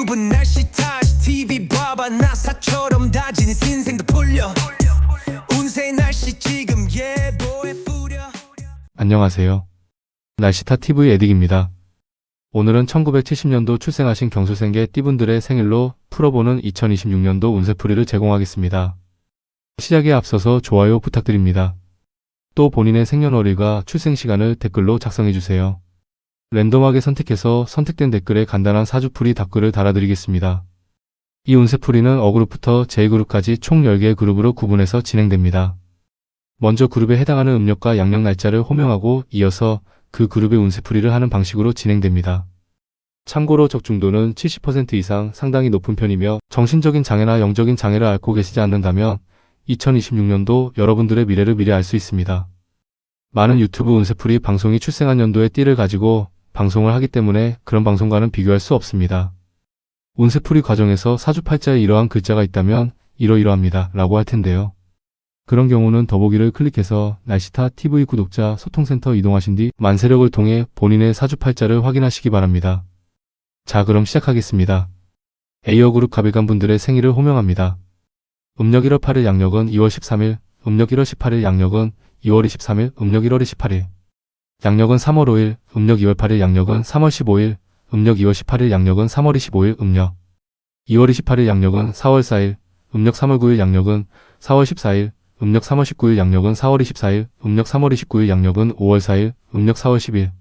전부 날씨 탓 TV 봐봐 나사처럼 다진 인생도 풀려 운세 날씨 지금 예보에 뿌려. 안녕하세요. 날씨타 TV 에딕입니다. 오늘은 1970년도 출생하신 경술생계 띠분들의 생일로 풀어보는 2026년도 운세풀이를 제공하겠습니다. 시작에 앞서서 좋아요 부탁드립니다. 또 본인의 생년월일과 출생시간을 댓글로 작성해주세요. 랜덤하게 선택해서 선택된 댓글에 간단한 사주풀이 답글을 달아드리겠습니다. 이 운세풀이는 어그룹부터 J그룹까지 총 10개의 그룹으로 구분해서 진행됩니다. 먼저 그룹에 해당하는 음력과 양력 날짜를 호명하고 이어서 그 그룹의 운세풀이를 하는 방식으로 진행됩니다. 참고로 적중도는 70% 이상 상당히 높은 편이며 정신적인 장애나 영적인 장애를 앓고 계시지 않는다면 2026년도 여러분들의 미래를 미리 알 수 있습니다. 많은 유튜브 운세풀이 방송이 출생한 연도의 띠를 가지고 방송을 하기 때문에 그런 방송과는 비교할 수 없습니다. 운세풀이 과정에서 사주팔자에 이러한 글자가 있다면 이러이러합니다 라고 할 텐데요. 그런 경우는 더보기를 클릭해서 날씨타 TV 구독자 소통센터 이동하신 뒤 만세력을 통해 본인의 사주팔자를 확인하시기 바랍니다. 자, 그럼 시작하겠습니다. A어그룹 갑일간 분들의 생일을 호명합니다. 음력 1월 8일 양력은 2월 13일, 음력 1월 18일 양력은 2월 23일, 음력 1월 18일. 양력은 3월 5일, 음력 2월 8일 양력은 3월 15일, 음력 2월 18일 양력은 3월 25일, 음력 2월 28일 양력은 4월 4일, 음력 3월 9일 양력은 4월 14일, 음력 3월 19일 양력은 4월 24일, 음력 3월 29일 양력은 5월 4일, 음력 4월 10일.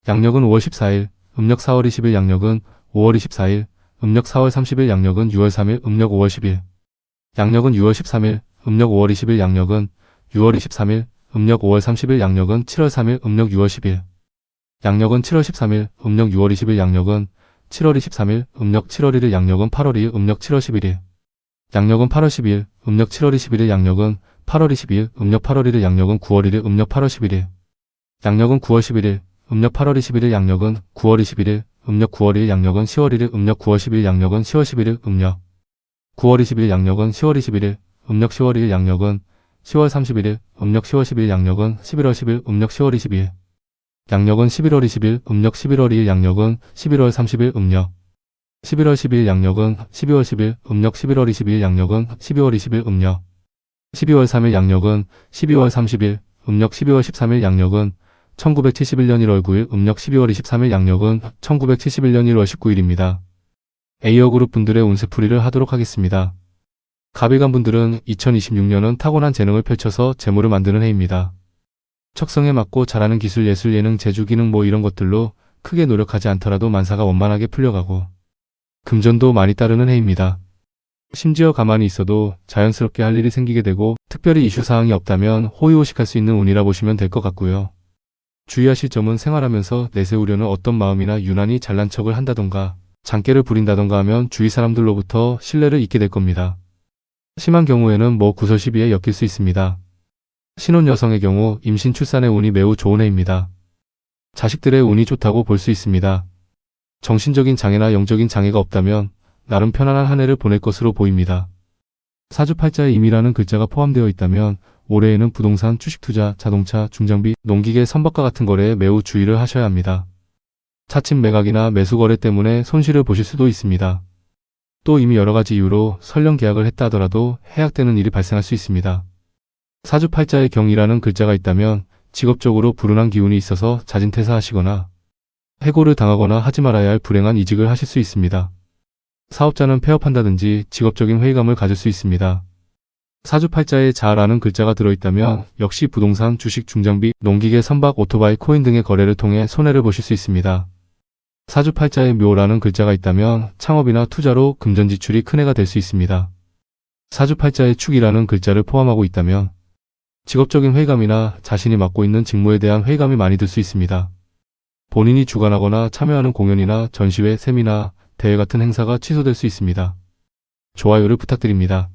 양력은 5월 14일, 음력 4월 20일 양력은 5월 24일, 음력 4월 30일 양력은 6월 3일, 음력 5월 10일. 양력은 6월 13일, 음력 5월 20일 양력은 6월 23일, 음력 5월 30일 양력은 7월 3일, 음력 6월 10일. 양력은 7월 13일, 음력 6월 20일 양력은 7월 23일, 음력 7월 1일 양력은 8월 2일, 음력 7월 11일. 양력은 8월 10일, 음력 7월 21일 양력은 8월 22일, 음력 8월 1일 양력은 9월 1일, 음력 8월 11일. 양력은 9월 11일, 음력 8월 21일 양력은 9월 21일, 음력 9월 1일 양력은 10월 1일, 음력 9월 10일 양력은 10월 11일, 음력 9월 20일 양력은 10월 21일, 음력 10월 1일 양력은 10월 31일, 음력 10월 10일 양력은 11월 10일, 음력 10월 22일. 양력은 11월 20일, 음력 11월 2일 양력은 11월 30일, 음력 11월 10일 양력은 12월 10일, 음력 11월 22일 양력은 12월 20일, 음력 12월 3일 양력은 12월 30일, 음력 12월 13일 양력은 1971년 1월 9일, 음력 12월 23일 양력은 1971년 1월 19일입니다. A어그룹 분들의 운세풀이를 하도록 하겠습니다. 갑일간 분들은 2026년은 타고난 재능을 펼쳐서 재물을 만드는 해입니다. 척성에 맞고 잘하는 기술, 예술, 예능, 재주, 기능 이런 것들로 크게 노력하지 않더라도 만사가 원만하게 풀려가고 금전도 많이 따르는 해입니다. 심지어 가만히 있어도 자연스럽게 할 일이 생기게 되고 특별히 이슈사항이 없다면 호의호식할 수 있는 운이라 보시면 될 것 같고요. 주의하실 점은 생활하면서 내세우려는 어떤 마음이나 유난히 잘난 척을 한다던가 장깨를 부린다던가 하면 주위 사람들로부터 신뢰를 잊게 될 겁니다. 심한 경우에는 구설 시비에 엮일 수 있습니다. 신혼 여성의 경우 임신 출산의 운이 매우 좋은 해입니다. 자식들의 운이 좋다고 볼 수 있습니다. 정신적인 장애나 영적인 장애가 없다면 나름 편안한 한 해를 보낼 것으로 보입니다. 사주팔자에 임이라는 글자가 포함되어 있다면 올해에는 부동산, 주식투자, 자동차, 중장비, 농기계 선박과 같은 거래에 매우 주의를 하셔야 합니다. 차츰 매각이나 매수 거래 때문에 손실을 보실 수도 있습니다. 또 이미 여러가지 이유로 설령 계약을 했다 하더라도 해약되는 일이 발생할 수 있습니다. 사주팔자에 경이라는 글자가 있다면 직업적으로 불운한 기운이 있어서 자진퇴사하시거나 해고를 당하거나 하지 말아야 할 불행한 이직을 하실 수 있습니다. 사업자는 폐업한다든지 직업적인 회의감을 가질 수 있습니다. 사주팔자에 자라는 글자가 들어있다면 역시 부동산, 주식, 중장비, 농기계, 선박, 오토바이, 코인 등의 거래를 통해 손해를 보실 수 있습니다. 사주팔자에 묘라는 글자가 있다면 창업이나 투자로 금전 지출이 큰 해가 될 수 있습니다. 사주팔자에 축이라는 글자를 포함하고 있다면 직업적인 회의감이나 자신이 맡고 있는 직무에 대한 회의감이 많이 들 수 있습니다. 본인이 주관하거나 참여하는 공연이나 전시회, 세미나, 대회 같은 행사가 취소될 수 있습니다. 좋아요를 부탁드립니다.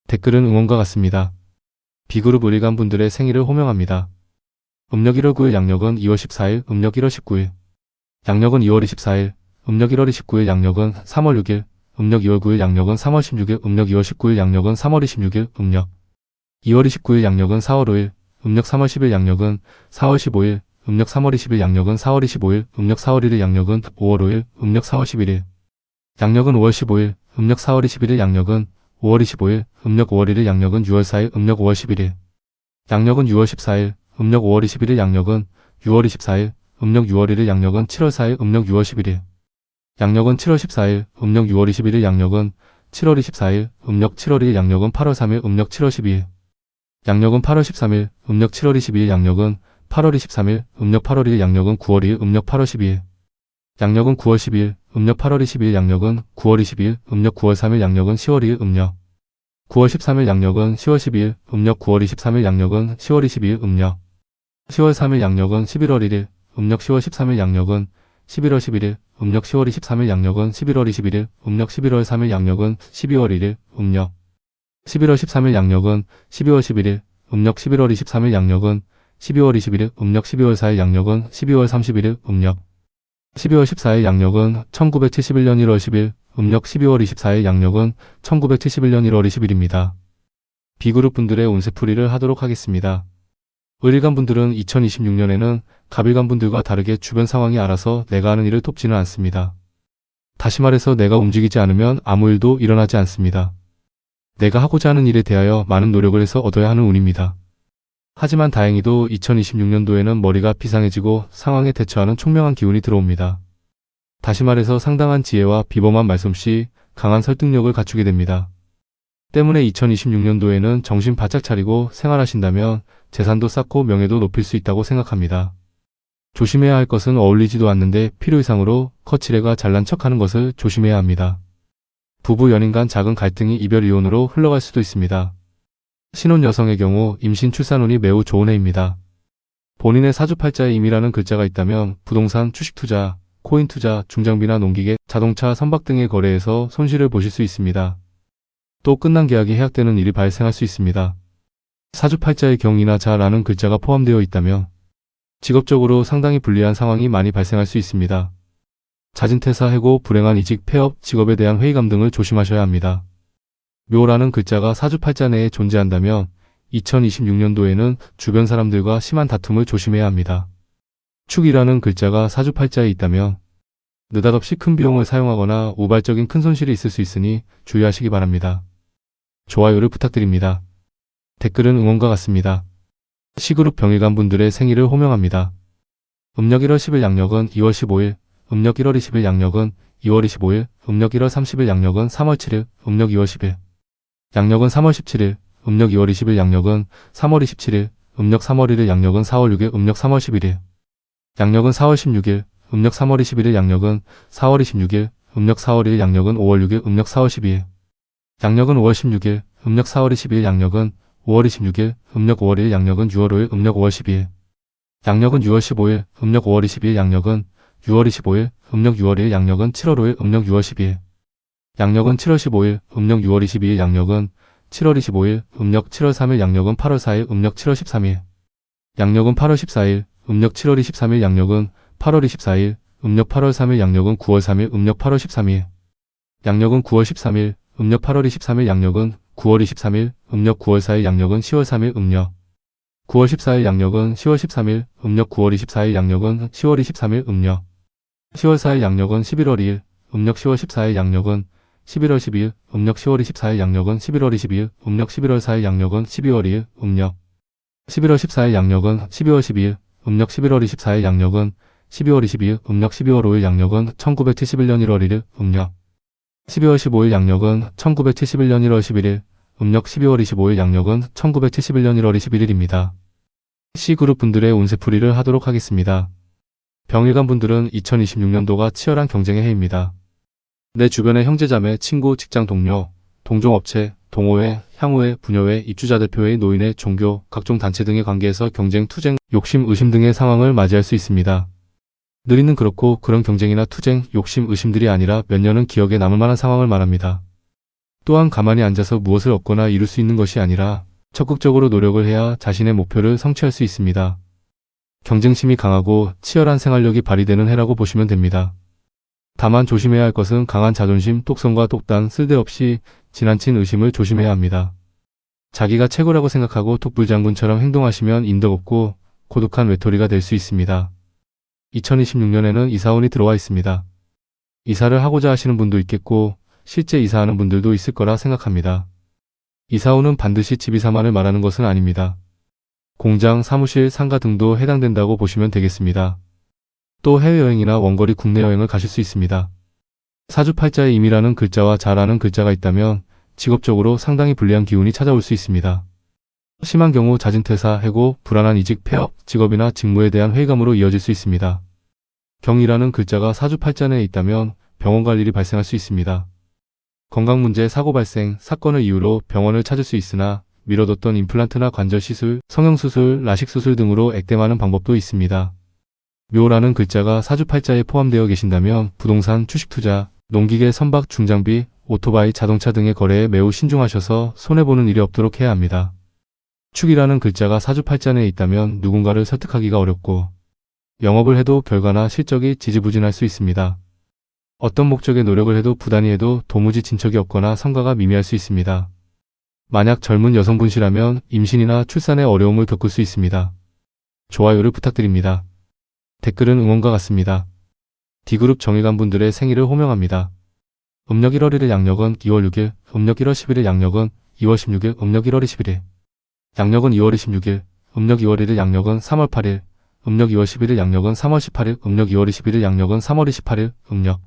댓글은 응원과 같습니다. B그룹 을일간 분들의 생일을 호명합니다. 음력 1월 9일 양력은 2월 14일, 음력 1월 19일. 양력은 2월 24일, 음력 1월 29일 양력은 3월 6일, 음력 2월 9일 양력은 3월 16일, 음력 2월 19일 양력은 3월 26일, 음력 2월 29일 양력은 4월 5일, 음력 3월 10일 양력은 4월 15일, 음력 3월 20일 양력은 4월 25일, 음력 4월 1일 양력은 5월 5일, 음력 4월 11일. 양력은 5월 15일, 음력 4월 21일. 양력은 5월 25일, 음력 5월 1일. 양력은 6월 4일, 음력 5월 11일. 양력은 6월 14일, 음력 5월 21일. 양력은 6월 24일, 음력 6월 1일. 양력은 7월 4일, 음력 6월 11일. 양력은 7월 14일, 음력 6월 21일. 양력은 7월 24일, 음력 7월 1일. 양력은 8월 3일, 음력 7월 12일. 양력은 8월 13일, 음력 7월 22일. 양력은 8월 23일, 음력 8월 1일. 양력은 9월 2일, 음력 8월 12일. 양력은 9월 12일, 음력 8월 22일. 양력은 9월 22일, 음력 9월 3일. 양력은 10월 2일, 음력 9월 13일. 양력은 10월 12일, 음력 9월 23일. 양력은 10월 22일, 음력 10월 3일. 양력은 11월 1일, 음력 10월 13일. 양력은 11월 11일, 음력 10월 23일. 양력은 11월 21일, 음력 11월 3일. 양력은 12월 1일, 음력 11월 13일. 양력은 12월 11일, 음력 11월 23일. 양력은 12월 21일, 음력 12월 4일. 양력은 12월 31일, 음력 12월 14일. 양력은 1971년 1월 10일, 음력 12월 24일. 양력은 1971년 1월 20일입니다. B그룹 분들의 운세풀이를 하도록 하겠습니다. 을일간 분들은 2026년에는 갑일간 분들과 다르게 주변 상황이 알아서 내가 하는 일을 돕지는 않습니다. 다시 말해서 내가 움직이지 않으면 아무 일도 일어나지 않습니다. 내가 하고자 하는 일에 대하여 많은 노력을 해서 얻어야 하는 운입니다. 하지만 다행히도 2026년도에는 머리가 비상해지고 상황에 대처하는 총명한 기운이 들어옵니다. 다시 말해서 상당한 지혜와 비범한 말솜씨, 강한 설득력을 갖추게 됩니다. 때문에 2026년도에는 정신 바짝 차리고 생활하신다면 재산도 쌓고 명예도 높일 수 있다고 생각합니다. 조심해야 할 것은 어울리지도 않는데 필요 이상으로 거칠애가 잘난 척하는 것을 조심해야 합니다. 부부 연인 간 작은 갈등이 이별 이혼으로 흘러갈 수도 있습니다. 신혼 여성의 경우 임신 출산운이 매우 좋은 해입니다. 본인의 사주팔자에 임이라는 글자가 있다면 부동산, 주식투자, 코인투자, 중장비나 농기계, 자동차, 선박 등의 거래에서 손실을 보실 수 있습니다. 또 끝난 계약이 해약되는 일이 발생할 수 있습니다. 사주팔자의 경이나 자라는 글자가 포함되어 있다면 직업적으로 상당히 불리한 상황이 많이 발생할 수 있습니다. 자진퇴사, 해고, 불행한 이직, 폐업, 직업에 대한 회의감 등을 조심하셔야 합니다. 묘라는 글자가 사주팔자 내에 존재한다면 2026년도에는 주변 사람들과 심한 다툼을 조심해야 합니다. 축이라는 글자가 사주팔자에 있다면 느닷없이 큰 비용을 사용하거나 우발적인 큰 손실이 있을 수 있으니 주의하시기 바랍니다. 좋아요를 부탁드립니다. 댓글은 응원과 같습니다. C그룹 병일간 분들의 생일을 호명합니다. 음력 1월 10일. 양력은 2월 15일, 음력 1월 20일. 양력은 2월 25일, 음력 1월 30일. 양력은 3월 7일, 음력 2월 10일. 양력은 3월 17일, 음력 2월 20일. 양력은 3월 27일, 음력 3월 1일. 양력은 4월 6일, 음력 3월 11일. 양력은 4월 16일, 음력 3월 21일. 양력은 4월 26일, 음력 4월 1일. 양력은 5월 6일, 음력 4월 12일. 양력은 5월 16일, 음력 4월 22일. 양력은 5월 26일, 음력 5월 1일. 양력은 6월 5일, 음력 5월 12일. 양력은 6월 15일, 음력 5월 22일. 양력은 6월 25일, 음력 6월 1일. 양력은 7월 5일, 음력 6월 12일. 양력은 7월 15일, 음력 6월 22일. 양력은 7월 25일, 음력 7월 3일. 양력은 8월 4일, 음력 7월 13일. 양력은 8월 14일, 음력 7월 23일. 양력은 8월 24일, 음력 8월 3일. 양력은 9월 3일, 음력 8월 13일. 양력은 9월 13일, 음력 8월 23일. 양력은 9월 23일, 음력 9월 4일. 양력은 10월 3일, 음력 9월 14일. 양력은 10월 13일, 음력 9월 24일. 양력은 10월 23일, 음력 10월 4일. 양력은 11월 2일, 음력 10월 14일. 양력은 11월 12일, 음력 10월 24일. 양력은 11월 22일, 음력 11월 4일. 양력은 12월 2일, 음력 11월 14일. 양력은 12월 12일, 음력 11월 24일. 양력은 12월 22일, 음력 12월 5일. 양력은 1971년 1월 1일, 음력 12월 15일. 양력은 1971년 1월 11일, 음력 12월 25일. 양력은 1971년 1월 21일입니다. C그룹 분들의 운세풀이를 하도록 하겠습니다. 병일간 분들은 2026년도가 치열한 경쟁의 해입니다. 내 주변의 형제자매, 친구, 직장 동료, 동종업체, 동호회, 향후회, 부녀회, 입주자 대표회, 노인회, 종교, 각종 단체 등의 관계에서 경쟁, 투쟁, 욕심, 의심 등의 상황을 맞이할 수 있습니다. 느리는 그렇고 그런 경쟁이나 투쟁, 욕심, 의심들이 아니라 몇 년은 기억에 남을 만한 상황을 말합니다. 또한 가만히 앉아서 무엇을 얻거나 이룰 수 있는 것이 아니라 적극적으로 노력을 해야 자신의 목표를 성취할 수 있습니다. 경쟁심이 강하고 치열한 생활력이 발휘되는 해라고 보시면 됩니다. 다만 조심해야 할 것은 강한 자존심, 똑성과 똑단, 쓸데없이 지나친 의심을 조심해야 합니다. 자기가 최고라고 생각하고 독불장군처럼 행동하시면 인덕 없고 고독한 외톨이가 될 수 있습니다. 2026년에는 이사운이 들어와 있습니다. 이사를 하고자 하시는 분도 있겠고 실제 이사하는 분들도 있을 거라 생각합니다. 이사 후는 반드시 집 이사만을 말하는 것은 아닙니다. 공장, 사무실, 상가 등도 해당된다고 보시면 되겠습니다. 또 해외여행이나 원거리 국내 여행을 가실 수 있습니다. 사주팔자에 임이라는 글자와 자라는 글자가 있다면 직업적으로 상당히 불리한 기운이 찾아올 수 있습니다. 심한 경우 잦은 퇴사, 해고, 불안한 이직, 폐업, 직업이나 직무에 대한 회의감으로 이어질 수 있습니다. 경이라는 글자가 사주팔자 내에 있다면 병원 갈 일이 발생할 수 있습니다. 건강 문제, 사고 발생, 사건을 이유로 병원을 찾을 수 있으나 미뤄뒀던 임플란트나 관절 시술, 성형수술, 라식수술 등으로 액땜하는 방법도 있습니다. 묘라는 글자가 사주팔자에 포함되어 계신다면 부동산, 주식투자, 농기계, 선박, 중장비, 오토바이, 자동차 등의 거래에 매우 신중하셔서 손해보는 일이 없도록 해야 합니다. 축이라는 글자가 사주팔자 내에 있다면 누군가를 설득하기가 어렵고 영업을 해도 결과나 실적이 지지부진할 수 있습니다. 어떤 목적에 노력을 해도 부단히 해도 도무지 진척이 없거나 성과가 미미할 수 있습니다. 만약 젊은 여성분이라면 임신이나 출산에 어려움을 겪을 수 있습니다. 좋아요를 부탁드립니다. 댓글은 응원과 같습니다. D그룹 정일간 분들의 생일을 호명합니다. 음력 1월 1일 양력은 2월 6일, 음력 1월 11일 양력은 2월 16일, 음력 1월 21일, 양력은 2월 26일, 음력 2월 1일 양력은 3월 8일, 음력 2월 11일 양력은 3월 18일, 음력 2월 21일 양력은 3월 28일, 음력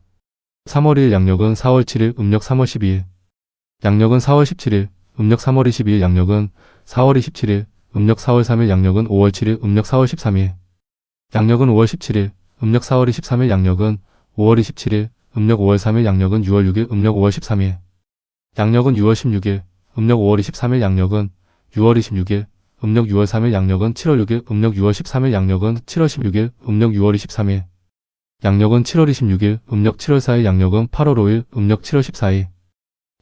3월 1일 양력은 4월 7일, 음력 3월 12일, 양력은 4월 17일, 음력 3월 22일 양력은 4월 27일, 음력 4월 3일 양력은 5월 7일, 음력 4월 13일, 양력은 5월 17일, 음력 4월 23일 양력은 5월 27일, 음력 5월 3일 양력은 6월 6일, 음력 5월 13일, 양력은 6월 16일, 음력 5월 23일 양력은 6월 26일, 음력 6월 3일 양력은 7월 6일, 음력 6월 13일 양력은 7월 16일, 음력 6월 23일, 양력은 7월 26일, 음력 7월 4일 양력은 8월 5일, 음력 7월 14일,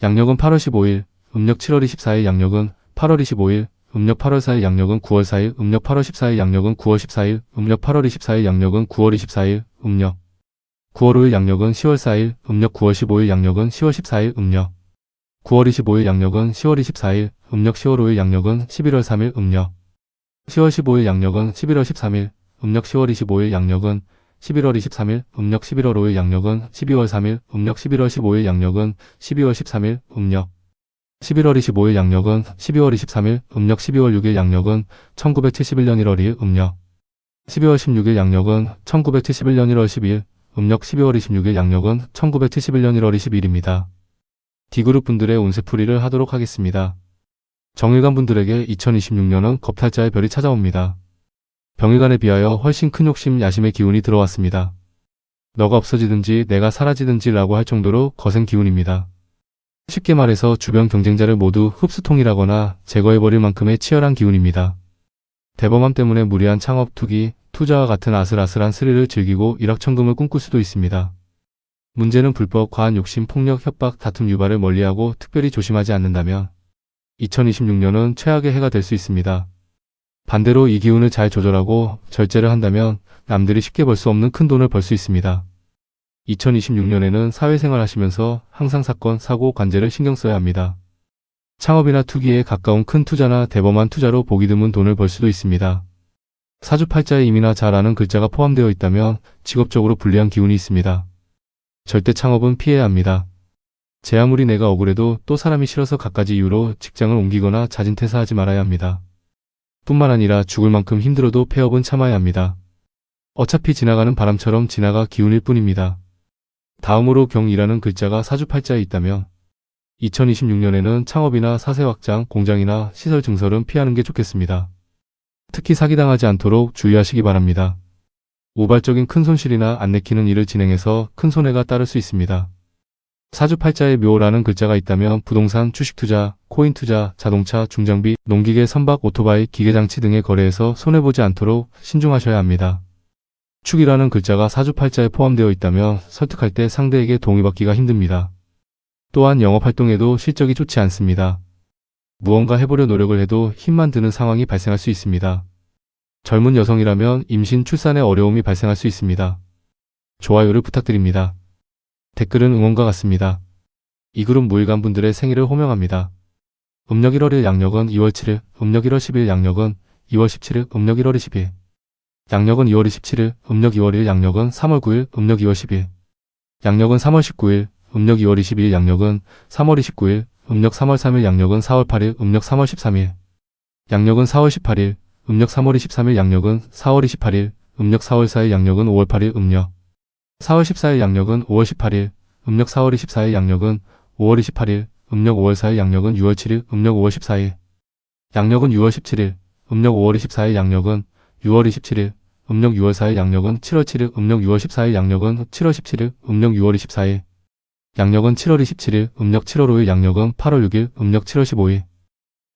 양력은 8월 15일, 음력 7월 24일 양력은 8월 25일, 음력 8월 4일 양력은 9월 4일, 음력 8월 14일 양력은 9월 14일, 음력 8월 24일 양력은 9월 24일, 음력 9월 5일 양력은 10월 4일, 음력 9월 15일 양력은 10월 14일, 음력 9월 25일 양력은 10월 24일, 음력 10월 5일 양력은 11월 3일, 음력 10월 15일 양력은 11월 13일, 음력 10월 25일 양력은 11월 23일, 음력 11월 5일 양력은 12월 3일, 음력 11월 15일 양력은 12월 13일, 음력 11월 25일 양력은 12월 23일, 음력 12월 6일 양력은 1971년 1월 2일, 음력 12월 16일 양력은 1971년 1월 12일, 음력 12월 26일 양력은 1971년 1월 22일입니다. D그룹 분들의 운세풀이를 하도록 하겠습니다. 정일간 분들에게 2026년은 겁탈자의 별이 찾아옵니다. 병일간에 비하여 훨씬 큰 욕심, 야심의 기운이 들어왔습니다. 너가 없어지든지 내가 사라지든지 라고 할 정도로 거센 기운입니다. 쉽게 말해서 주변 경쟁자를 모두 흡수통일하거나 제거해버릴 만큼의 치열한 기운입니다. 대범함 때문에 무리한 창업, 투기, 투자와 같은 아슬아슬한 스릴을 즐기고 일확천금을 꿈꿀 수도 있습니다. 문제는 불법, 과한 욕심, 폭력, 협박, 다툼 유발을 멀리하고 특별히 조심하지 않는다면 2026년은 최악의 해가 될 수 있습니다. 반대로 이 기운을 잘 조절하고 절제를 한다면 남들이 쉽게 벌 수 없는 큰 돈을 벌 수 있습니다. 2026년에는 사회생활 하시면서 항상 사건, 사고, 관제를 신경 써야 합니다. 창업이나 투기에 가까운 큰 투자나 대범한 투자로 보기 드문 돈을 벌 수도 있습니다. 사주팔자에 임이나 자라는 글자가 포함되어 있다면 직업적으로 불리한 기운이 있습니다. 절대 창업은 피해야 합니다. 제 아무리 내가 억울해도 또 사람이 싫어서 갖가지 이유로 직장을 옮기거나 자진 퇴사하지 말아야 합니다. 뿐만 아니라 죽을 만큼 힘들어도 폐업은 참아야 합니다. 어차피 지나가는 바람처럼 지나가 기운일 뿐입니다. 다음으로 경이라는 글자가 사주팔자에 있다면 2026년에는 창업이나 사세 확장, 공장이나 시설 증설은 피하는 게 좋겠습니다. 특히 사기당하지 않도록 주의하시기 바랍니다. 우발적인 큰 손실이나 안 내키는 일을 진행해서 큰 손해가 따를 수 있습니다. 사주팔자에 묘라는 글자가 있다면 부동산, 주식투자, 코인투자, 자동차, 중장비, 농기계, 선박, 오토바이, 기계장치 등의 거래에서 손해보지 않도록 신중하셔야 합니다. 축이라는 글자가 사주팔자에 포함되어 있다면 설득할 때 상대에게 동의받기가 힘듭니다. 또한 영업활동에도 실적이 좋지 않습니다. 무언가 해보려 노력을 해도 힘만 드는 상황이 발생할 수 있습니다. 젊은 여성이라면 임신, 출산에 어려움이 발생할 수 있습니다. 좋아요를 부탁드립니다. 댓글은 응원과 같습니다. 이 그룹 무일간 분들의 생일을 호명합니다. 음력 1월 1일 양력은 2월 7일, 음력 1월 10일 양력은 2월 17일, 음력 1월 20일, 양력은 2월 27일, 음력 2월 1일 양력은 3월 9일, 음력 2월 10일, 양력은 3월 19일, 음력 2월 22일 양력은 3월 29일, 음력 3월 3일 양력은 4월 8일, 음력 3월 13일. 양력은 4월 18일, 음력 3월 23일 양력은 4월 28일, 음력 4월 4일 양력은 5월 8일, 음력 4월 14일 양력은 5월 18일, 음력 4월 24일 양력은 5월 28일, 음력 5월 4일 양력은 6월 7일, 음력 5월 14일. 양력은 6월 17일, 음력 5월 24일 양력은 6월 27일, 음력 6월 4일 양력은 7월 7일, 음력 6월 14일 양력은 7월 17일, 음력 6월 24일. 양력은 7월 27일, 음력 7월 5일 양력은 8월 6일, 음력 7월 15일.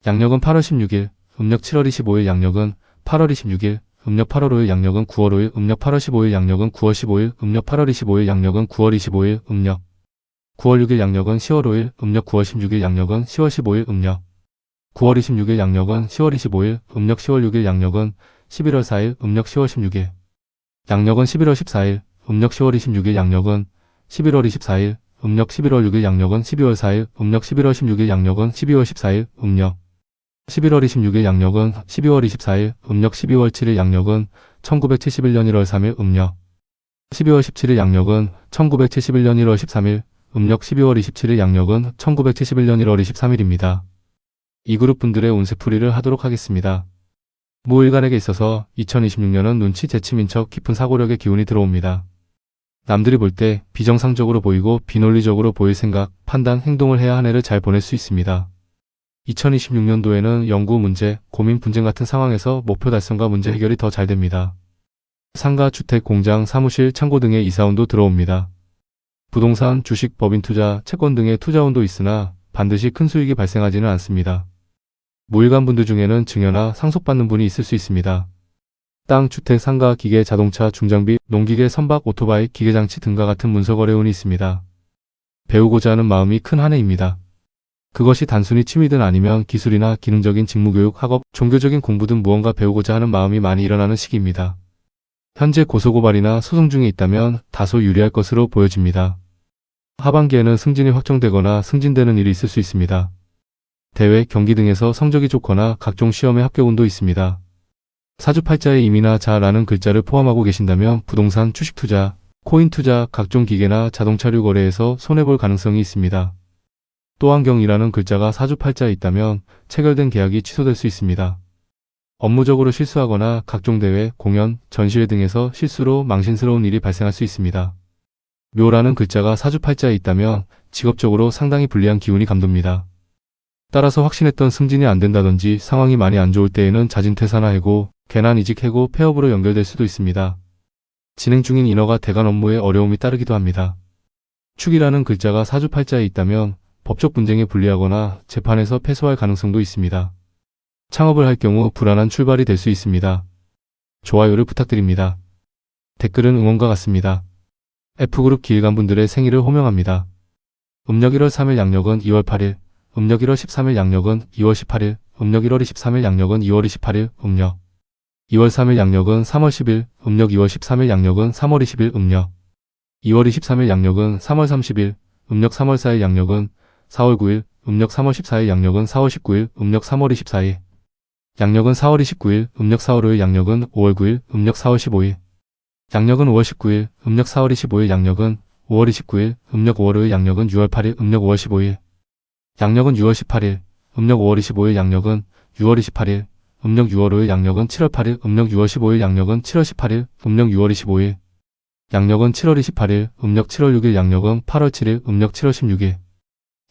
양력은 8월 16일, 음력 7월 25일 양력은 8월 26일, 음력 8월 5일 양력은 9월 5일, 음력 8월 15일 양력은 9월 15일, 음력 8월 25일 양력은 9월 25일, 음력 9월 6일 양력은 10월 5일, 음력 9월 16일 양력은 10월 15일, 음력 9월 26일 양력은 10월 25일, 음력 10월 6일 양력은 11월 4일, 음력 10월 16일. 양력은 11월 14일, 음력 10월 26일 양력은 11월 24일, 음력 11월 6일 양력은 12월 4일, 음력 11월 16일 양력은 12월 14일, 음력 11월 26일 양력은 12월 24일, 음력 12월 7일 양력은 1971년 1월 3일, 음력 12월 17일 양력은 1971년 1월 13일, 음력 12월 27일 양력은 1971년 1월 23일입니다. 이 그룹 분들의 운세풀이를 하도록 하겠습니다. 모일간에게 있어서 2026년은 눈치, 재치, 인척, 깊은 사고력의 기운이 들어옵니다. 남들이 볼 때 비정상적으로 보이고 비논리적으로 보일 생각, 판단, 행동을 해야 한 해를 잘 보낼 수 있습니다. 2026년도에는 연구 문제, 고민, 분쟁 같은 상황에서 목표 달성과 문제 해결이 더 잘 됩니다. 상가, 주택, 공장, 사무실, 창고 등의 이사운도 들어옵니다. 부동산, 주식, 법인 투자, 채권 등의 투자운도 있으나 반드시 큰 수익이 발생하지는 않습니다. 모일간 분들 중에는 증여나 상속받는 분이 있을 수 있습니다. 땅, 주택, 상가, 기계, 자동차, 중장비, 농기계, 선박, 오토바이, 기계장치 등과 같은 문서거래운이 있습니다. 배우고자 하는 마음이 큰 한 해입니다. 그것이 단순히 취미든 아니면 기술이나 기능적인 직무교육, 학업, 종교적인 공부든 무언가 배우고자 하는 마음이 많이 일어나는 시기입니다. 현재 고소고발이나 소송 중에 있다면 다소 유리할 것으로 보여집니다. 하반기에는 승진이 확정되거나 승진되는 일이 있을 수 있습니다. 대회, 경기 등에서 성적이 좋거나 각종 시험에 합격운도 있습니다. 사주팔자에 임이나 자라는 글자를 포함하고 계신다면 부동산, 주식 투자, 코인 투자, 각종 기계나 자동차류 거래에서 손해볼 가능성이 있습니다. 또한 경이라는 글자가 사주팔자에 있다면 체결된 계약이 취소될 수 있습니다. 업무적으로 실수하거나 각종 대회, 공연, 전시회 등에서 실수로 망신스러운 일이 발생할 수 있습니다. 묘라는 글자가 사주팔자에 있다면 직업적으로 상당히 불리한 기운이 감돕니다. 따라서 확신했던 승진이 안 된다든지 상황이 많이 안 좋을 때에는 자진퇴사나 해고, 괜한 이직, 해고, 폐업으로 연결될 수도 있습니다. 진행 중인 인허가, 대관 업무에 어려움이 따르기도 합니다. 축이라는 글자가 사주팔자에 있다면 법적 분쟁에 불리하거나 재판에서 패소할 가능성도 있습니다. 창업을 할 경우 불안한 출발이 될 수 있습니다. 좋아요를 부탁드립니다. 댓글은 응원과 같습니다. F그룹 기일간 분들의 생일을 호명합니다. 음력 1월 3일 양력은 2월 8일, 음력 1월 13일 양력은 2월 18일, 음력 1월 23일 양력은 2월 28일, 음력 2월 3일 양력은 3월 10일, 음력 2월 13일 양력은 3월 20일, 음력 2월 23일 양력은 3월 30일, 음력 3월 4일 양력은 4월 9일, 음력 3월 14일 양력은 4월 19일, 음력 3월 24일, 양력은 4월 29일, 음력 4월 5일 양력은 5월 9일, 음력 4월 15일, 양력은 5월 19일, 음력 4월 25일 양력은 5월 29일, 음력 5월 5일 양력은 6월 8일, 음력 5월 15일, 양력은 6월 18일, 음력 5월 25일 양력은 6월 28일, 음력 6월 5일 양력은 7월 8일, 음력 6월 15일 양력은 7월 18일, 음력 6월 25일, 양력은 7월 28일, 음력 7월 6일 양력은 8월 7일, 음력 7월 16일,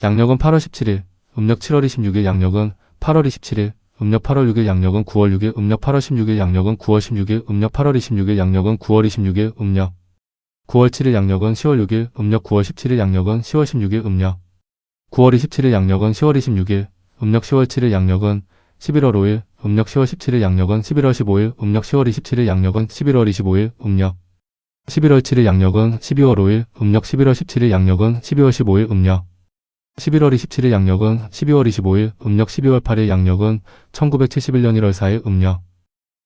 양력은 8월 17일, 음력 7월 26일 양력은 8월 27일, 음력 8월 6일 양력은 9월 6일, 음력 8월 16일 양력은 9월 16일, 음력 8월 26일 양력은 9월 26일, 음력 9월 7일 양력은 10월 6일, 음력 9월 17일 양력은 10월 16일, 음력 9월 27일 양력은 10월 26일, 음력 10월 7일 양력은 11월 5일, 음력 10월 17일 양력은 11월 15일, 음력 10월 27일 양력은 11월 25일, 음력 11월 7일 양력은 12월 5일, 음력 11월 17일 양력은 12월 15일, 음력 11월 27일 양력은 12월 25일, 음력 12월 8일 양력은 1971년 1월 4일, 음력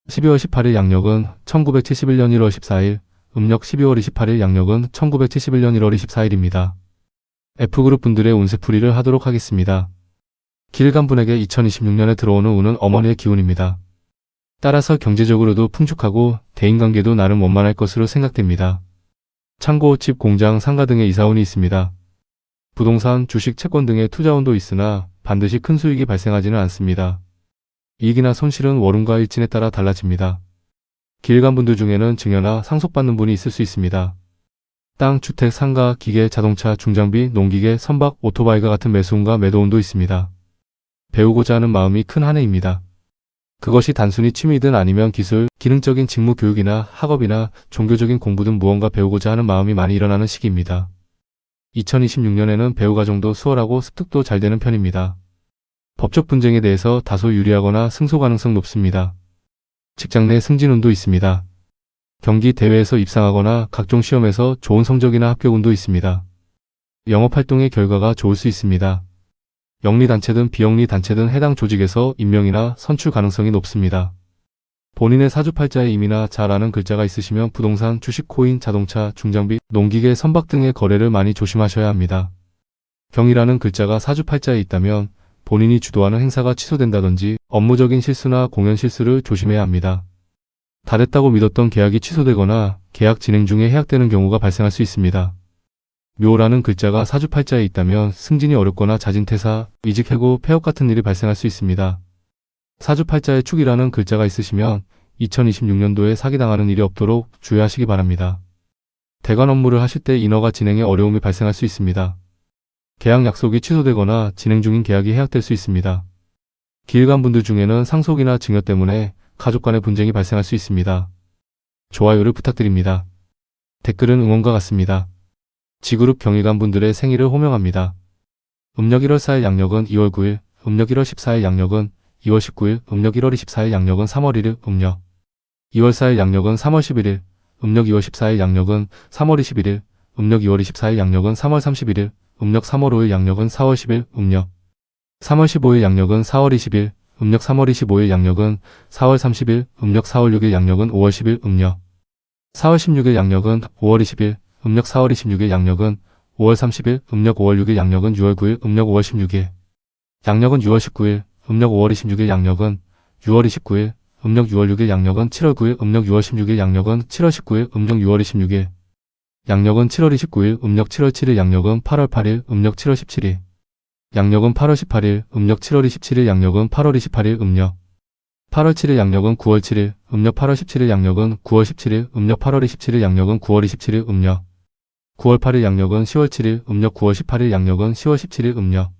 12월 18일 양력은 1971년 1월 14일, 음력 12월 28일 양력은 1971년 1월 24일입니다. F그룹 분들의 운세풀이를 하도록 하겠습니다. 기일간 분에게 2026년에 들어오는 운은 어머니의 기운입니다. 따라서 경제적으로도 풍족하고 대인관계도 나름 원만할 것으로 생각됩니다. 창고, 집, 공장, 상가 등의 이사운이 있습니다. 부동산, 주식, 채권 등의 투자운도 있으나 반드시 큰 수익이 발생하지는 않습니다. 이익이나 손실은 월운과 일진에 따라 달라집니다. 기일간 분들 중에는 증여나 상속받는 분이 있을 수 있습니다. 땅, 주택, 상가, 기계, 자동차, 중장비, 농기계, 선박, 오토바이가 같은 매수운과 매도운도 있습니다. 배우고자 하는 마음이 큰 한 해입니다. 그것이 단순히 취미든 아니면 기술, 기능적인 직무 교육이나 학업이나 종교적인 공부 등 무언가 배우고자 하는 마음이 많이 일어나는 시기입니다. 2026년에는 배우 과정도 수월하고 습득도 잘 되는 편입니다. 법적 분쟁에 대해서 다소 유리하거나 승소 가능성 높습니다. 직장 내 승진운도 있습니다. 경기 대회에서 입상하거나 각종 시험에서 좋은 성적이나 합격운도 있습니다. 영업활동의 결과가 좋을 수 있습니다. 영리단체든 비영리단체든 해당 조직에서 임명이나 선출 가능성이 높습니다. 본인의 사주팔자에 임이나 자라는 글자가 있으시면 부동산, 주식, 코인, 자동차, 중장비, 농기계, 선박 등의 거래를 많이 조심하셔야 합니다. 경이라는 글자가 사주팔자에 있다면 본인이 주도하는 행사가 취소된다든지 업무적인 실수나 공연 실수를 조심해야 합니다. 다 됐다고 믿었던 계약이 취소되거나 계약 진행 중에 해약되는 경우가 발생할 수 있습니다. 묘라는 글자가 사주팔자에 있다면 승진이 어렵거나 자진퇴사, 이직해고, 폐업 같은 일이 발생할 수 있습니다. 사주팔자에 축이라는 글자가 있으시면 2026년도에 사기당하는 일이 없도록 주의하시기 바랍니다. 대관 업무를 하실 때 인허가 진행에 어려움이 발생할 수 있습니다. 계약 약속이 취소되거나 진행 중인 계약이 해약될 수 있습니다. 기일간 분들 중에는 상속이나 증여 때문에 가족 간의 분쟁이 발생할 수 있습니다. 좋아요를 부탁드립니다. 댓글은 응원과 같습니다. 지그룹 경일간 분들의 생일을 호명합니다. 음력 1월 4일 양력은 2월 9일, 음력 1월 14일 양력은 2월 19일, 음력 1월 24일 양력은 3월 1일, 음력 2월 4일 양력은 3월 11일, 음력 2월 14일 양력은 3월 21일, 음력 2월 24일 양력은 3월 31일, 음력 3월 5일 양력은 4월 10일, 음력 3월 15일 양력은 4월 20일, 음력 3월 25일 양력은 4월 30일, 음력 4월 6일 양력은 5월 10일, 음력 4월 16일 양력은 5월 20일, 음력 4월 26일 양력은 5월 30일, 음력 5월 6일 양력은 6월 9일, 음력 5월 16일 양력은 6월 19일, 음력 5월 26일 양력은 6월 29일, 음력 6월 6일 양력은 7월 9일, 음력 6월 16일 양력은 7월 19일, 음력 6월 26일 양력은 7월 29일, 음력 7월 7일 양력은 8월 8일, 음력 7월 17일 양력은 8월 18일, 음력 7월 27일 양력은 8월 28일, 음력 8월 7일 양력은 9월 7일, 음력 8월 17일 양력은 9월 17일, 음력 8월 27일 양력은 9월 27일, 음력 9월 8일 양력은 10월 7일, 음력 9월 18일 양력은 10월 17일, 음력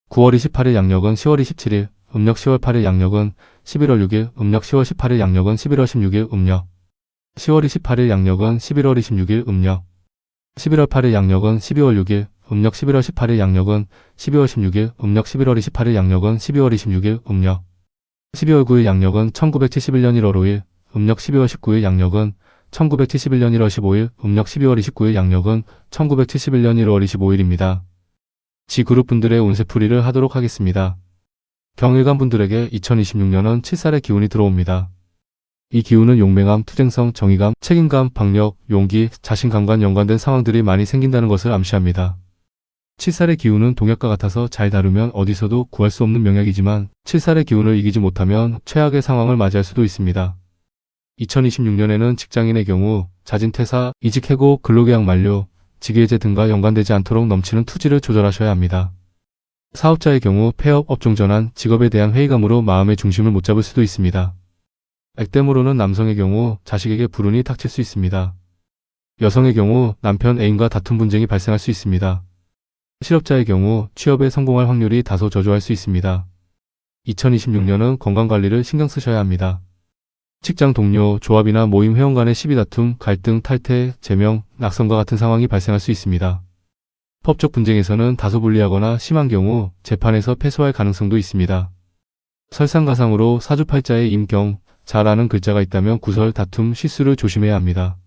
9월 28일 양력은 10월 27일, 음력 10월 8일 양력은 11월 6일, 음력 10월 18일 양력은 11월 16일, 음력 10월 28일 양력은 11월 26일, 음력 11월 8일 양력은 12월 6일, 음력 11월 18일 양력은 12월 16일, 음력 11월 28일 양력은 12월 26일, 음력 12월 9일 양력은 1971년 1월 5일, 음력 12월 19일 양력은 1971년 1월 15일, 음력 12월 29일 양력은 1971년 1월 25일입니다. 지그룹 분들의 운세풀이를 하도록 하겠습니다. 경일간 분들에게 2026년은 7살의 기운이 들어옵니다. 이 기운은 용맹함, 투쟁성, 정의감, 책임감, 박력, 용기, 자신감과 연관된 상황들이 많이 생긴다는 것을 암시합니다. 7살의 기운은 동약과 같아서 잘 다루면 어디서도 구할 수 없는 명약이지만 7살의 기운을 이기지 못하면 최악의 상황을 맞이할 수도 있습니다. 2026년에는 직장인의 경우 자진퇴사, 이직해고, 근로계약 만료, 직위해제 등과 연관되지 않도록 넘치는 투지를 조절하셔야 합니다. 사업자의 경우 폐업, 업종전환, 직업에 대한 회의감으로 마음의 중심을 못 잡을 수도 있습니다. 액땜으로는 남성의 경우 자식에게 불운이 닥칠 수 있습니다. 여성의 경우 남편, 애인과 다툼 분쟁이 발생할 수 있습니다. 실업자의 경우 취업에 성공할 확률이 다소 저조할 수 있습니다. 2026년은 건강관리를 신경 쓰셔야 합니다. 직장 동료, 조합이나 모임 회원 간의 시비 다툼, 갈등, 탈퇴, 제명, 낙선과 같은 상황이 발생할 수 있습니다. 법적 분쟁에서는 다소 불리하거나 심한 경우 재판에서 패소할 가능성도 있습니다. 설상가상으로 사주팔자에 임경, 자라는 글자가 있다면 구설, 다툼, 실수를 조심해야 합니다.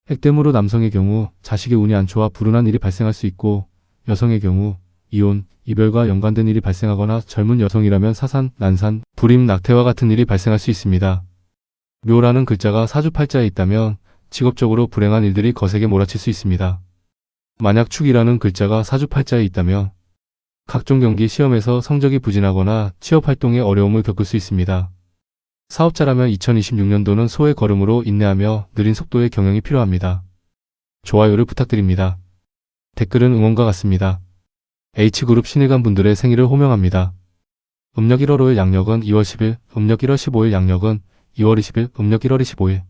액땜으로 남성의 경우 자식의 운이 안 좋아 불운한 일이 발생할 수 있고 여성의 경우 이혼, 이별과 연관된 일이 발생하거나 젊은 여성이라면 사산, 난산, 불임, 낙태와 같은 일이 발생할 수 있습니다. 묘라는 글자가 사주팔자에 있다면 직업적으로 불행한 일들이 거세게 몰아칠 수 있습니다. 만약 축이라는 글자가 사주팔자에 있다면 각종 경기 시험에서 성적이 부진하거나 취업활동에 어려움을 겪을 수 있습니다. 사업자라면 2026년도는 소의 걸음으로 인내하며 느린 속도의 경영이 필요합니다. 좋아요를 부탁드립니다. 댓글은 응원과 같습니다. H그룹 신일간 분들의 생일을 호명합니다. 음력 1월 5일 양력은 2월 10일, 음력 1월 15일 양력은 2월 20일, 음력 1월 25일.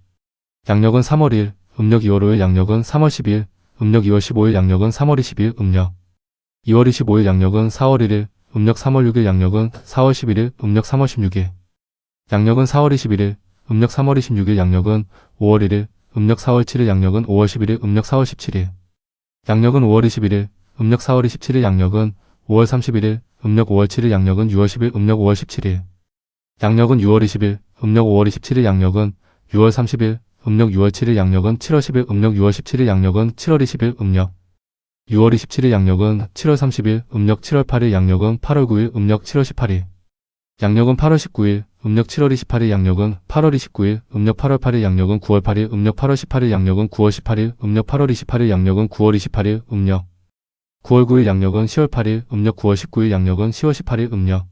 양력은 3월 1일, 음력 2월 5일 양력은 3월 12일, 음력 2월 15일 양력은 3월 20일, 음력 2월 25일 양력은 4월 1일, 음력 3월 6일 양력은 4월 11일, 음력 3월 16일. 양력은 4월 21일, 음력 3월 26일 양력은 5월 1일, 음력 4월 7일 양력은 5월 11일, 음력 4월 17일. 양력은 5월 21일, 음력 4월 27일 양력은 5월 31일, 음력 5월 7일 양력은 6월 10일, 음력 5월 17일. 양력은 6월 20일, 음력 5월 27일 양력은 6월 30일, 음력 6월 7일 양력은 7월 10일, 음력 6월 17일 양력은 7월 20일, 음력 6월 27일 양력은 7월 30일, 음력 7월 8일 양력은 8월 9일, 음력 7월 18일. 양력은 8월 19일, 음력 7월 28일 양력은 8월 29일, 음력 8월 8일 양력은 9월 8일, 음력 8월 18일 양력은 9월 18일, 음력 8월 28일 양력은 9월 28일, 음력 9월 9일 양력은 10월 8일, 음력 9월 19일 양력은 10월 18일, 음력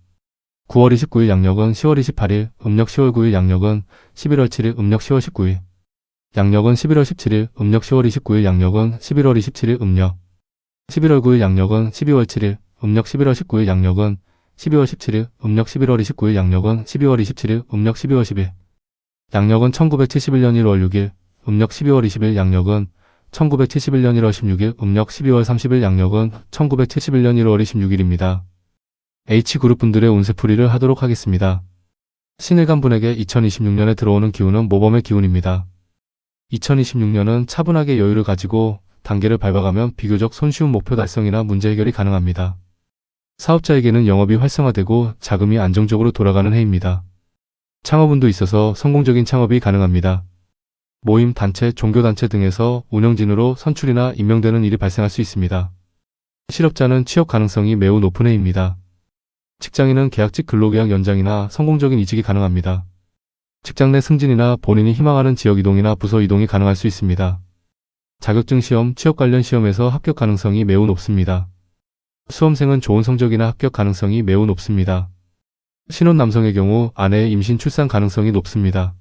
9월 29일 양력은 10월 28일, 음력 10월 9일 양력은 11월 7일, 음력 10월 19일. 양력은 11월 17일, 음력 10월 29일 양력은 11월 27일, 음력 11월 9일 양력은 12월 7일, 음력 11월 19일 양력은 12월 17일, 음력 11월 29일 양력은 12월 27일, 음력 12월 10일. 양력은 1971년 1월 6일, 음력 12월 20일 양력은 1971년 1월 16일, 음력 12월 30일 양력은 1971년 1월 26일입니다. H그룹 분들의 운세풀이를 하도록 하겠습니다. 신일간 분에게 2026년에 들어오는 기운은 모범의 기운입니다. 2026년은 차분하게 여유를 가지고 단계를 밟아가면 비교적 손쉬운 목표 달성이나 문제 해결이 가능합니다. 사업자에게는 영업이 활성화되고 자금이 안정적으로 돌아가는 해입니다. 창업운도 있어서 성공적인 창업이 가능합니다. 모임, 단체, 종교단체 등에서 운영진으로 선출이나 임명되는 일이 발생할 수 있습니다. 실업자는 취업 가능성이 매우 높은 해입니다. 직장인은 계약직 근로계약 연장이나 성공적인 이직이 가능합니다. 직장 내 승진이나 본인이 희망하는 지역 이동이나 부서 이동이 가능할 수 있습니다. 자격증 시험, 취업 관련 시험에서 합격 가능성이 매우 높습니다. 수험생은 좋은 성적이나 합격 가능성이 매우 높습니다. 신혼 남성의 경우 아내의 임신 출산 가능성이 높습니다.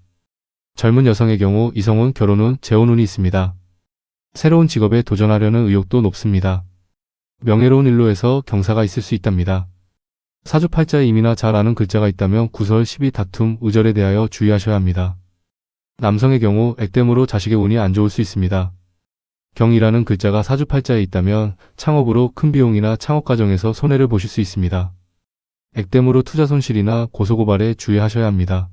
젊은 여성의 경우 이성운, 결혼운, 재혼운이 있습니다. 새로운 직업에 도전하려는 의욕도 높습니다. 명예로운 일로에서 경사가 있을 수 있답니다. 사주팔자에 임이나 잘 아는 글자가 있다면 구설, 시비, 다툼, 의절에 대하여 주의하셔야 합니다. 남성의 경우 액땜으로 자식의 운이 안 좋을 수 있습니다. 경이라는 글자가 사주팔자에 있다면 창업으로 큰 비용이나 창업 과정에서 손해를 보실 수 있습니다. 액땜으로 투자 손실이나 고소고발에 주의하셔야 합니다.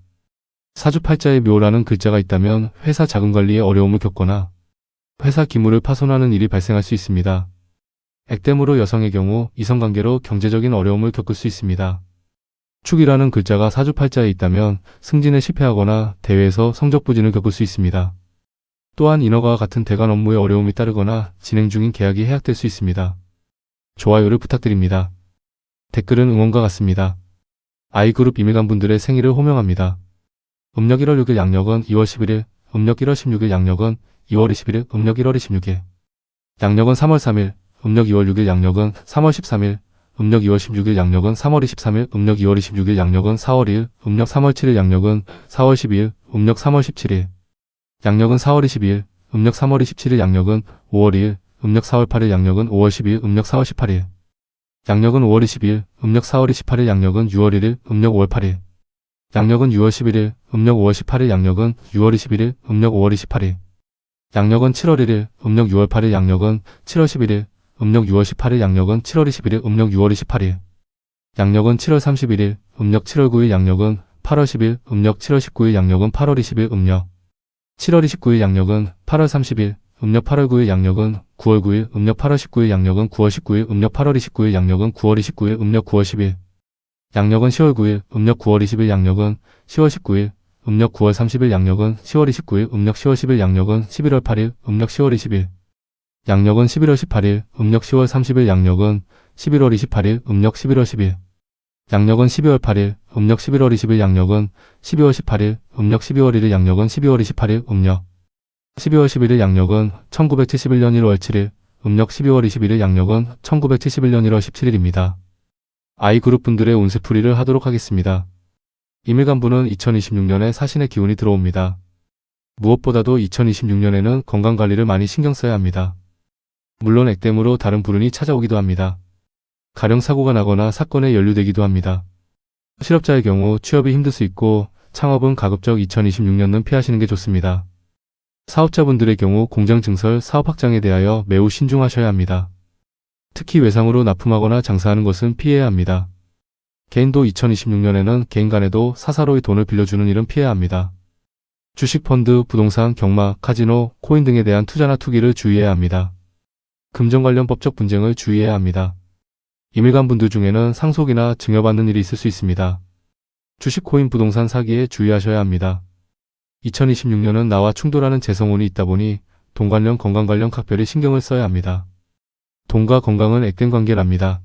사주팔자에 묘라는 글자가 있다면 회사 자금 관리에 어려움을 겪거나 회사 기물을 파손하는 일이 발생할 수 있습니다. 액땜으로 여성의 경우 이성관계로 경제적인 어려움을 겪을 수 있습니다. 축이라는 글자가 사주팔자에 있다면 승진에 실패하거나 대회에서 성적 부진을 겪을 수 있습니다. 또한 인허가와 같은 대관 업무에 어려움이 따르거나 진행 중인 계약이 해약될 수 있습니다. 좋아요를 부탁드립니다. 댓글은 응원과 같습니다. I그룹 임일간 분들의 생일을 호명합니다. 음력 1월 6일 양력은 2월 11일, 음력 1월 16일 양력은 2월 21일, 음력 1월 26일. 양력은 3월 3일, 음력 2월 6일 양력은 3월 13일, 음력 2월 16일 양력은 3월 23일, 음력 2월 26일 양력은 4월 2일, 음력 3월 7일 양력은 4월 12일, 음력 3월 17일. 양력은 4월 22일, 음력 3월 27일 양력은 5월 2일, 음력 4월 8일 양력은 5월 12일, 음력 4월 18일. 양력은 5월 22일, 음력 4월 28일 양력은 6월 1일, 음력 5월 8일. 양력은 6월 11일, 음력 5월 18일 양력은 6월 21일, 음력 5월 28일. 양력은 7월 1일, 음력 6월 8일 양력은 7월 11일, 음력 6월 18일 양력은 7월 21일, 음력 6월 28일. 양력은 7월 31일, 음력 7월 9일 양력은 8월 10일, 음력 7월 19일 양력은 8월 20일, 음력 7월 29일 양력은 8월 30일, 음력 8월 9일 양력은 9월 9일, 음력 8월 19일 양력은 9월 19일, 음력 8월 29일 양력은 9월 29일, 음력 9월 10일. 양력은 10월 9일, 음력 9월 20일 양력은 10월 19일, 음력 9월 30일 양력은 10월 29일, 음력 10월 10일 양력은 11월 8일, 음력 10월 20일. 양력은 11월 18일, 음력 10월 30일 양력은 11월 28일, 음력 11월 10일. 양력은 12월 8일, 음력 11월 20일 양력은 12월 18일, 음력 12월 1일 양력은 12월 28일, 음력 12월 11일 양력은 1971년 1월 7일, 음력 12월 21일 양력은 1971년 1월 17일입니다. I그룹 분들의 운세풀이를 하도록 하겠습니다. 임일간분은 2026년에 사신의 기운이 들어옵니다. 무엇보다도 2026년에는 건강관리를 많이 신경 써야 합니다. 물론 액땜으로 다른 불운이 찾아오기도 합니다. 가령 사고가 나거나 사건에 연루되기도 합니다. 실업자의 경우 취업이 힘들 수 있고 창업은 가급적 2026년은 피하시는 게 좋습니다. 사업자분들의 경우 공장 증설, 사업 확장에 대하여 매우 신중하셔야 합니다. 특히 외상으로 납품하거나 장사하는 것은 피해야 합니다. 개인도 2026년에는 개인 간에도 사사로이 돈을 빌려주는 일은 피해야 합니다. 주식펀드, 부동산, 경마, 카지노, 코인 등에 대한 투자나 투기를 주의해야 합니다. 금전 관련 법적 분쟁을 주의해야 합니다. 임일간 분들 중에는 상속이나 증여받는 일이 있을 수 있습니다. 주식, 코인, 부동산 사기에 주의하셔야 합니다. 2026년은 나와 충돌하는 재성운이 있다 보니 돈 관련, 건강 관련 각별히 신경을 써야 합니다. 돈과 건강은 액땜 관계랍니다.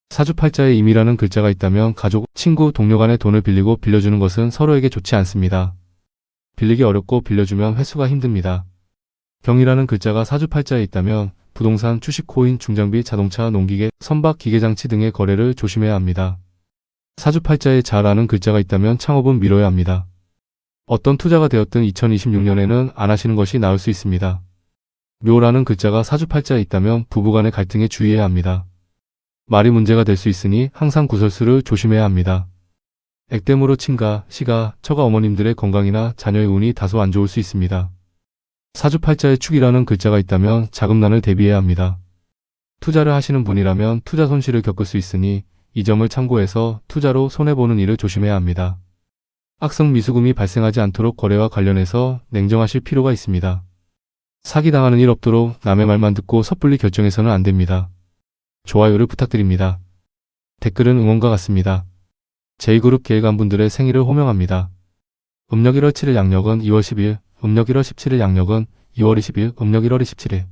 사주팔자에 임이라는 글자가 있다면 가족, 친구, 동료 간에 돈을 빌리고 빌려주는 것은 서로에게 좋지 않습니다. 빌리기 어렵고 빌려주면 회수가 힘듭니다. 경이라는 글자가 사주팔자에 있다면 부동산, 주식, 코인, 중장비, 자동차, 농기계, 선박, 기계장치 등의 거래를 조심해야 합니다. 사주팔자에 자라는 글자가 있다면 창업은 미뤄야 합니다. 어떤 투자가 되었든 2026년에는 안 하시는 것이 나을 수 있습니다. 묘라는 글자가 사주팔자에 있다면 부부간의 갈등에 주의해야 합니다. 말이 문제가 될 수 있으니 항상 구설수를 조심해야 합니다. 액땜으로 친가, 시가, 처가 어머님들의 건강이나 자녀의 운이 다소 안 좋을 수 있습니다. 사주팔자에 축이라는 글자가 있다면 자금난을 대비해야 합니다. 투자를 하시는 분이라면 투자 손실을 겪을 수 있으니 이 점을 참고해서 투자로 손해보는 일을 조심해야 합니다. 악성 미수금이 발생하지 않도록 거래와 관련해서 냉정하실 필요가 있습니다. 사기당하는 일 없도록 남의 말만 듣고 섣불리 결정해서는 안 됩니다. 좋아요를 부탁드립니다. 댓글은 응원과 같습니다. 제2그룹 계획안분들의 생일을 호명합니다. 음력 1월 7일 양력은 2월 10일, 음력 1월 17일 양력은 2월 20일, 음력 1월 27일.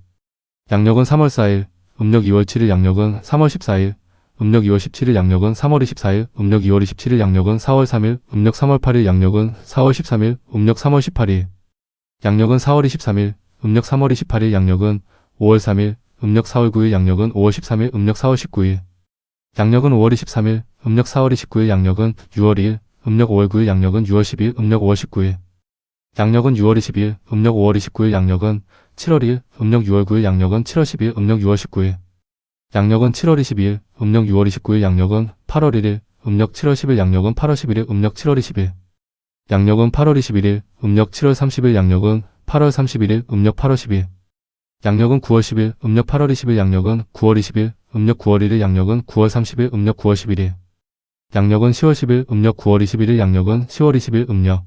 양력은 3월 4일, 음력 2월 7일 양력은 3월 14일, 음력 2월 17일 양력은 3월 24일, 음력 2월 27일 양력은 4월 3일, 음력 3월 8일 양력은 4월 13일, 음력 3월 18일. 양력은 4월 23일, 음력 3월 28일 양력은 5월 3일, 음력 4월 9일 양력은 5월 13일, 음력 4월 19일. 양력은 5월 23일, 음력 4월 29일 양력은 6월 2일, 음력 5월 9일 양력은 6월 10일, 음력 5월 19일. 양력은 6월 20일, 음력 5월 29일 양력은 7월 1일, 음력 6월 9일 양력은 7월 10일, 음력 6월 19일. 양력은 7월 22일, 음력 6월 29일 양력은 8월 1일, 음력 7월 10일 양력은 8월 11일, 음력 7월 20일. 양력은 8월 21일, 음력 7월 30일 양력은 8월 31일, 음력 8월 10일. 양력은 9월 10일, 음력 8월 20일 양력은 9월 20일, 음력 9월 1일 양력은 9월 30일, 음력 9월 11일. 양력은 10월 10일, 음력 9월 21일 양력은 10월 20일, 음력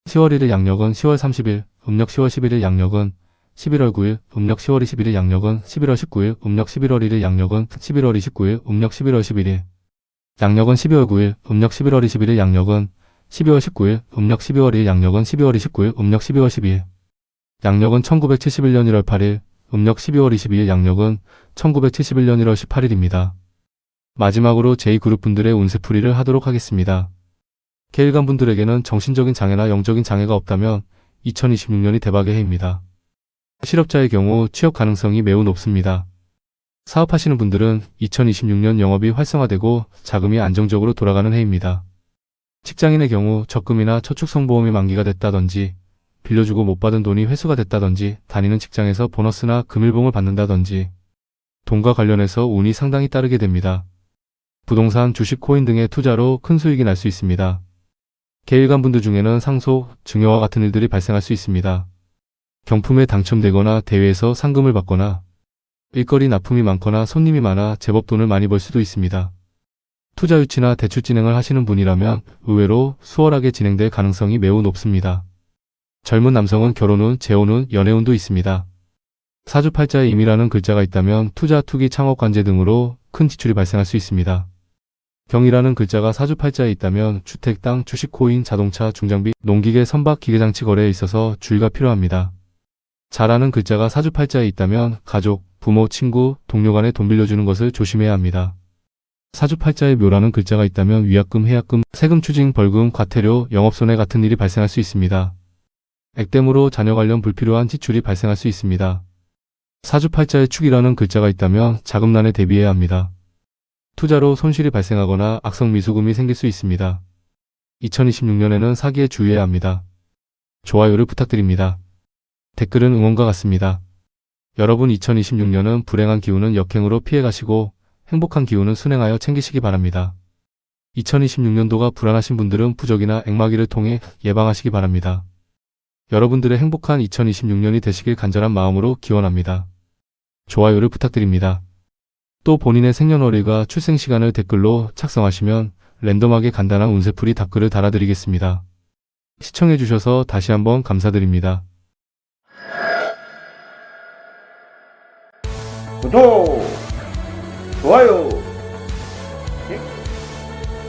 10월 1일 양력은 10월 30일, 음력 10월 11일 양력은 11월 9일, 음력 10월 21일 양력은 11월 19일, 음력 11월 1일 양력은 11월 29일, 음력 11월 11일. 양력은 12월 9일, 음력 11월 21일 양력은 12월 19일, 음력 12월 1일 양력은 12월 29일, 음력 12월 12일. 양력은 1971년 1월 8일, 음력 12월 22일 양력은 1971년 1월 18일입니다. 마지막으로 제2그룹 분들의 운세풀이를 하도록 하겠습니다. 계일간 분들에게는 정신적인 장애나 영적인 장애가 없다면 2026년이 대박의 해입니다. 실업자의 경우 취업 가능성이 매우 높습니다. 사업하시는 분들은 2026년 영업이 활성화되고 자금이 안정적으로 돌아가는 해입니다. 직장인의 경우 적금이나 저축성보험이 만기가 됐다든지 빌려주고 못 받은 돈이 회수가 됐다든지 다니는 직장에서 보너스나 금일봉을 받는다든지 돈과 관련해서 운이 상당히 따르게 됩니다. 부동산, 주식, 코인 등의 투자로 큰 수익이 날 수 있습니다. 계일간 분들 중에는 상속, 증여와 같은 일들이 발생할 수 있습니다. 경품에 당첨되거나 대회에서 상금을 받거나 일거리 납품이 많거나 손님이 많아 제법 돈을 많이 벌 수도 있습니다. 투자 유치나 대출 진행을 하시는 분이라면 의외로 수월하게 진행될 가능성이 매우 높습니다. 젊은 남성은 결혼운, 재혼운, 연애운도 있습니다. 사주팔자에 임이라는 글자가 있다면 투자, 투기, 창업, 관제 등으로 큰 지출이 발생할 수 있습니다. 경이라는 글자가 사주팔자에 있다면 주택, 땅, 주식, 코인, 자동차, 중장비, 농기계, 선박, 기계장치 거래에 있어서 주의가 필요합니다. 자라는 글자가 사주팔자에 있다면 가족, 부모, 친구, 동료 간에 돈 빌려주는 것을 조심해야 합니다. 사주팔자에 묘라는 글자가 있다면 위약금, 해약금, 세금 추징, 벌금, 과태료, 영업손해 같은 일이 발생할 수 있습니다. 액땜으로 자녀 관련 불필요한 지출이 발생할 수 있습니다. 사주팔자에 축이라는 글자가 있다면 자금난에 대비해야 합니다. 투자로 손실이 발생하거나 악성 미수금이 생길 수 있습니다. 2026년에는 사기에 주의해야 합니다. 좋아요를 부탁드립니다. 댓글은 응원과 같습니다. 여러분 2026년은 불행한 기운은 역행으로 피해가시고 행복한 기운은 순행하여 챙기시기 바랍니다. 2026년도가 불안하신 분들은 부적이나 액마기를 통해 예방하시기 바랍니다. 여러분들의 행복한 2026년이 되시길 간절한 마음으로 기원합니다. 좋아요를 부탁드립니다. 또 본인의 생년월일과 출생시간을 댓글로 작성하시면 랜덤하게 간단한 운세풀이 답글을 달아드리겠습니다. 시청해주셔서 다시 한번 감사드립니다. 구독, 좋아요